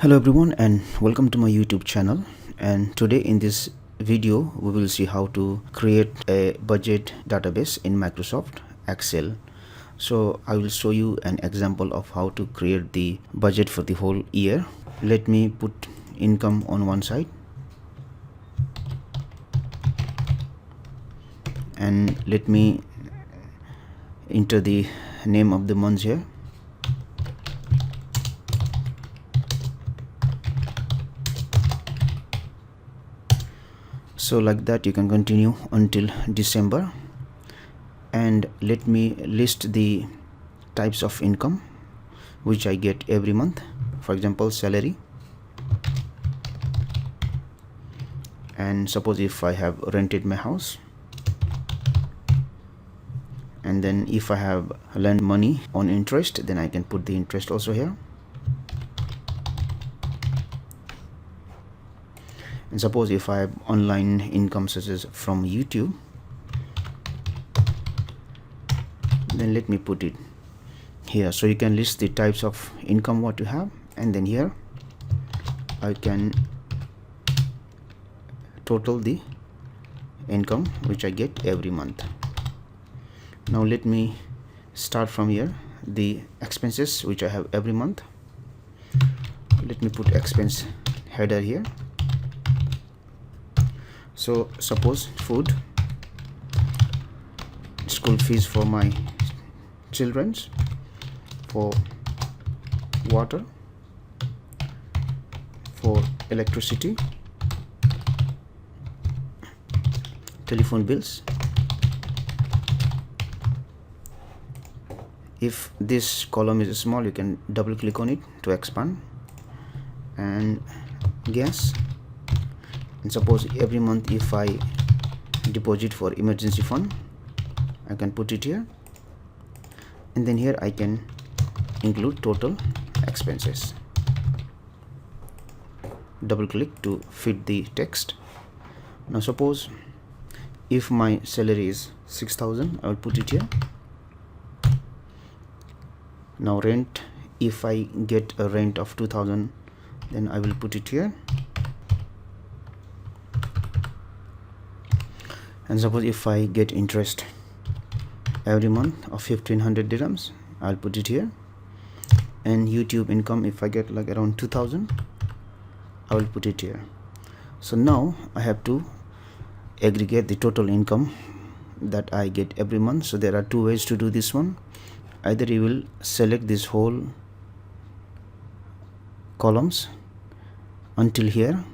Hello everyone and welcome to my YouTube channel. And today in this video we will see how to create a budget database in Microsoft Excel. So I will show you an example of how to create the budget for the whole year. Let me put income on one side and let me enter the name of the month here. So like that you can continue until December, and let me list the types of income which I get every month. For example, salary, and suppose if I have rented my house, and then if I have lent money on interest, then I can put the interest also here. And suppose if I have online income such as from YouTube, then let me put it here. So you can list the types of income what you have, and then here I can total the income which I get every month. Now let me start from here, the expenses which I have every month. Let me put expense header here. So suppose food, school fees for my children, for water, for electricity, telephone bills. If this column is small, you can double click on it to expand, and gas. And suppose every month if I deposit for emergency fund, I can put it here, and then here I can include total expenses. Double click to fit the text. Now suppose if my salary is 6,000, I will put it here. Now rent, if I get a rent of 2,000, then I will put it here. And suppose if I get interest every month of 1500 dirhams, I'll put it here. And YouTube income, if I get like around 2000, I will put it here. So now I have to aggregate the total income that I get every month. So there are two ways to do this one. Either you will select this whole columns until here,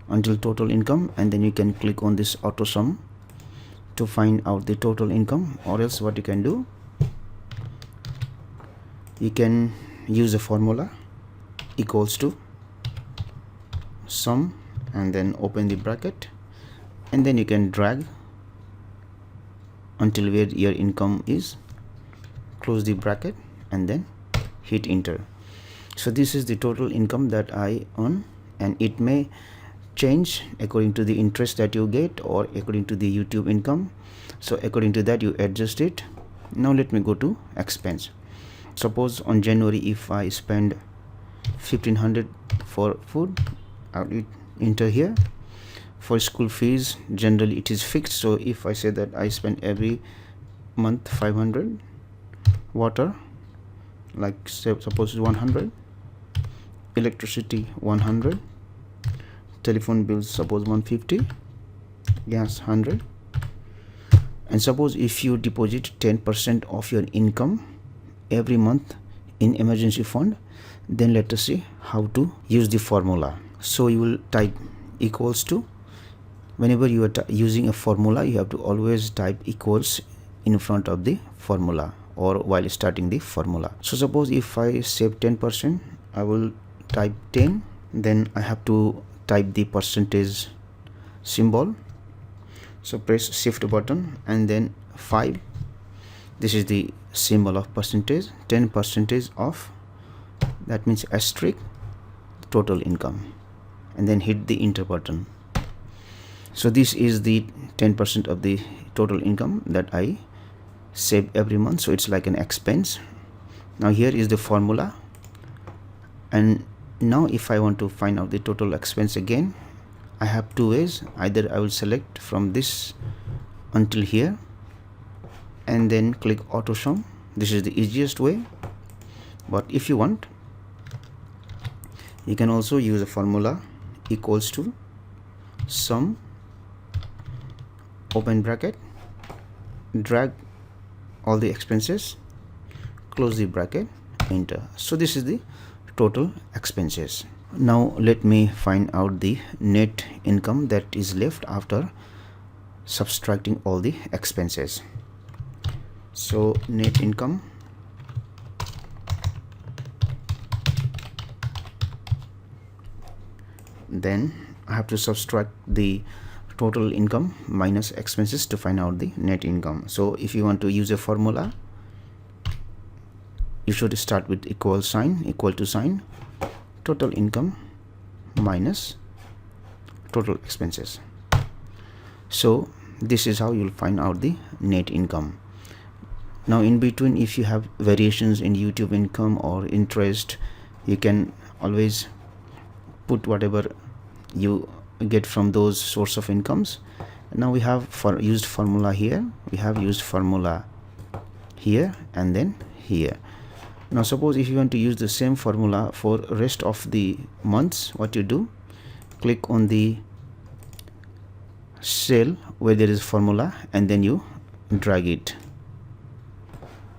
until total income, and then you can click on this auto sum to find out the total income. Or else what you can do, you can use a formula equals to sum, and then open the bracket, and then you can drag until where your income is, close the bracket, and then hit enter. So this is the total income that I earn, and it may change according to the interest that you get or according to the YouTube income. So according to that you adjust it. Now let me go to expense. Suppose on January if I spend 1500 for food, I will enter here. For school fees, generally it is fixed, so if I say that I spend every month 500, water like suppose 100, electricity 100, telephone bills suppose 150, gas 100. And suppose if you deposit 10% of your income every month in emergency fund, then let us see how to use the formula. So you will type equals to, whenever you are using a formula, you have to always type equals in front of the formula or while starting the formula. So suppose if I save 10%, I will type 10, then I have to type the percentage symbol. So press shift button and then 5. This is the symbol of percentage. 10% of, that means asterisk, total income, and then hit the enter button. So this is the 10% of the total income that I save every month. So it's like an expense. Now here is the formula, and Now if I want to find out the total expense again, I have two ways. Either I will select from this until here and then click auto sum. This is the easiest way, but if you want, you can also use a formula equals to sum open bracket, drag all the expenses, close the bracket, enter. So this is the total expenses. Now let me find out the net income that is left after subtracting all the expenses. So net income, then I have to subtract the total income minus expenses to find out the net income. So if you want to use a formula, you should start with equal to sign, total income minus total expenses. So this is how you'll find out the net income. Now in between, if you have variations in YouTube income or interest, you can always put whatever you get from those source of incomes. Now we have used formula here, we have used formula here and then here. Now suppose if you want to use the same formula for rest of the months, what you do, click on the cell where there is formula and then you drag it.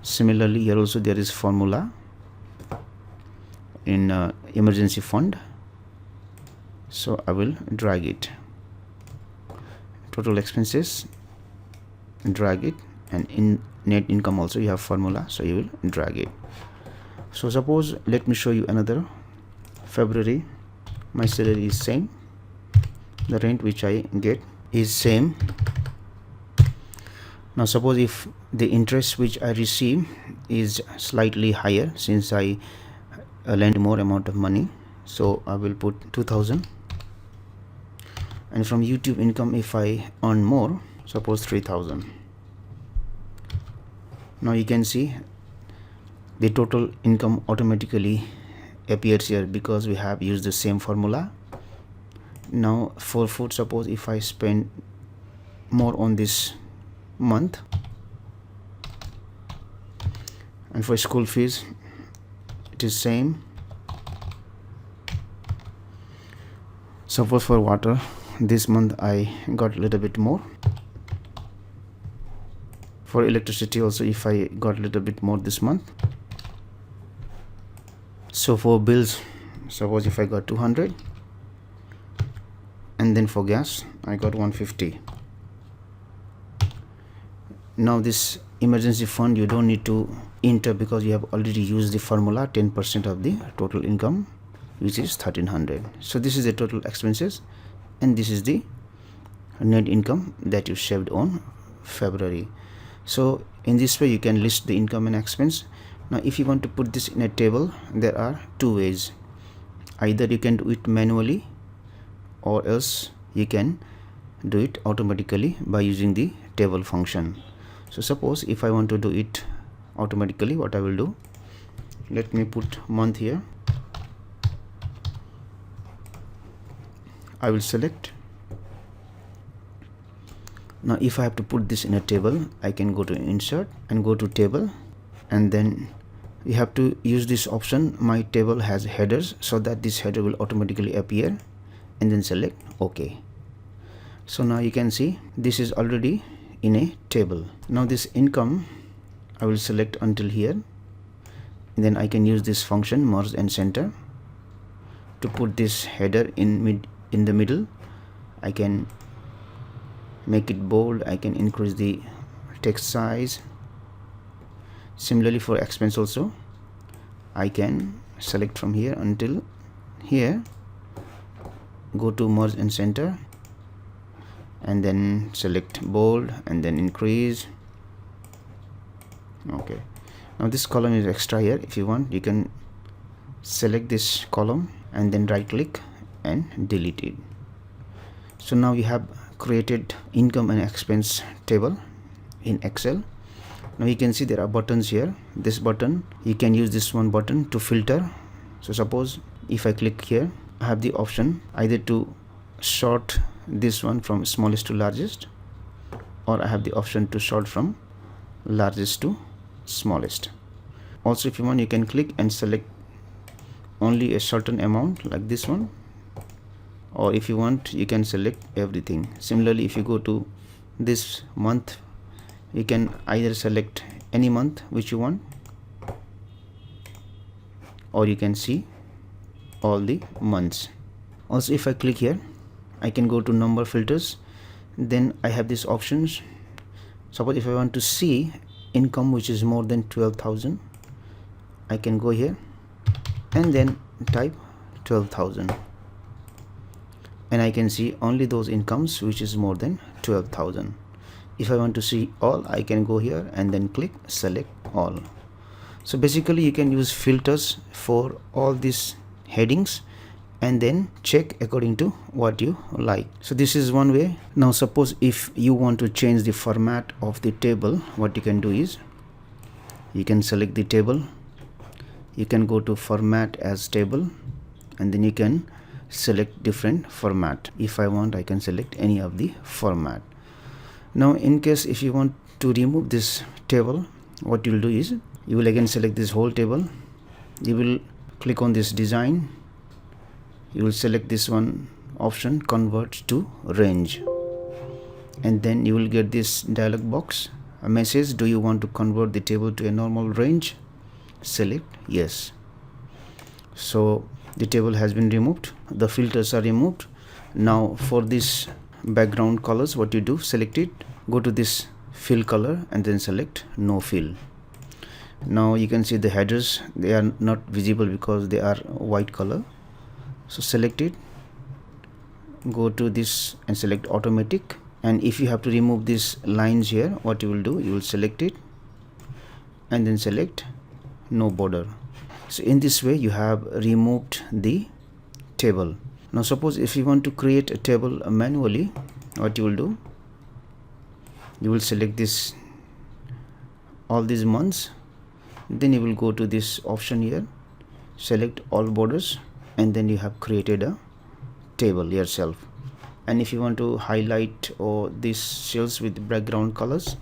Similarly here also there is formula in emergency fund, so I will drag it. Total expenses, drag it, and in net income also you have formula, so you will drag it. So suppose, let me show you another. February, my salary is same, the rent which I get is same. Now suppose if the interest which I receive is slightly higher, since I lend more amount of money, so I will put 2000. And from YouTube income, if I earn more, suppose 3000. Now you can see the total income automatically appears here because we have used the same formula. Now for food, suppose if I spend more on this month, and for school fees it is same. Suppose for water, this month I got a little bit more. For electricity also, if I got a little bit more this month. So for bills, suppose if I got 200, and then for gas I got 150. Now this emergency fund you don't need to enter because you have already used the formula 10% of the total income, which is 1300. So this is the total expenses and this is the net income that you saved on February. So in this way you can list the income and expense. Now if you want to put this in a table, there are two ways. Either you can do it manually, or else you can do it automatically by using the table function. So suppose if I want to do it automatically, what I will do, let me put month here. I will select. Now if I have to put this in a table, I can go to insert and go to table, and then you have to use this option, my table has headers, so that this header will automatically appear, and then select OK. So now you can see this is already in a table. Now this income I will select until here, and then I can use this function merge and center to put this header in the middle. I can make it bold, I can increase the text size. Similarly for expense also, I can select from here until here, go to merge and center, and then select bold and then increase. Okay, now this column is extra here. If you want, you can select this column and then right click and delete it. So now you have created income and expense table in Excel. Now you can see there are buttons here. This button, you can use this one button to filter. So suppose if I click here, I have the option either to sort this one from smallest to largest, or I have the option to sort from largest to smallest. Also, if you want, you can click and select only a certain amount like this one, or if you want, you can select everything. Similarly, if you go to this month, you can either select any month which you want, or you can see all the months. Also, if I click here, I can go to number filters. Then I have these options. Suppose if I want to see income which is more than 12,000, I can go here and then type 12,000, and I can see only those incomes which is more than 12,000. If I want to see all, I can go here and then click select all. So basically you can use filters for all these headings and then check according to what you like. So this is one way. Now suppose if you want to change the format of the table, what you can do is you can select the table, you can go to format as table, and then you can select different format. If I want, I can select any of the format. Now in case if you want to remove this table, what you will do is you will again select this whole table, you will click on this design, you will select this one option convert to range, and then you will get this dialog box, a message, do you want to convert the table to a normal range? Select yes. So the table has been removed, the filters are removed. Now for this background colors, what you do, select it, go to this fill color and then select no fill. Now you can see the headers, they are not visible because they are white color. So select it, go to this and select automatic, and if you have to remove these lines here, what you will do, you will select it and then select no border. So in this way you have removed the table. Now suppose if you want to create a table manually, what you will do, you will select this all these months, then you will go to this option here, select all borders, and then you have created a table yourself. And if you want to highlight or these cells with background colors,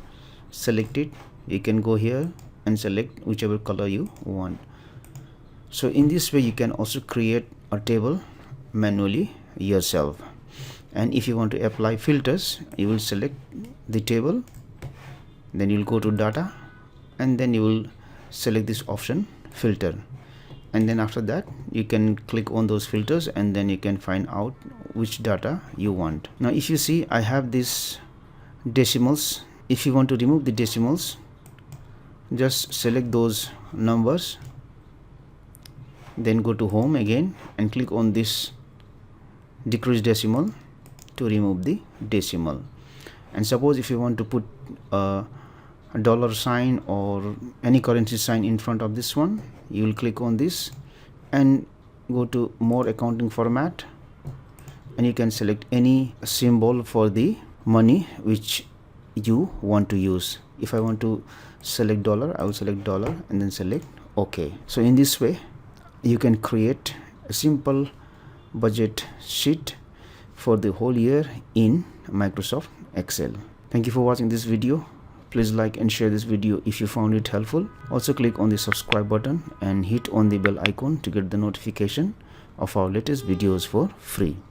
select it, you can go here and select whichever color you want. So in this way you can also create a table manually yourself. And if you want to apply filters, you will select the table, then you will go to data, and then you will select this option filter, and then after that you can click on those filters and then you can find out which data you want. Now if you see, I have these decimals. If you want to remove the decimals, just select those numbers, then go to home again and click on this decrease decimal to remove the decimal. And suppose if you want to put a dollar sign or any currency sign in front of this one, you will click on this and go to more accounting format, and you can select any symbol for the money which you want to use. If I want to select dollar, I will select dollar and then select OK. So in this way you can create a simple budget sheet for the whole year in Microsoft Excel. Thank you for watching this video. Please like and share this video if you found it helpful. Also click on the subscribe button and hit on the bell icon to get the notification of our latest videos for free.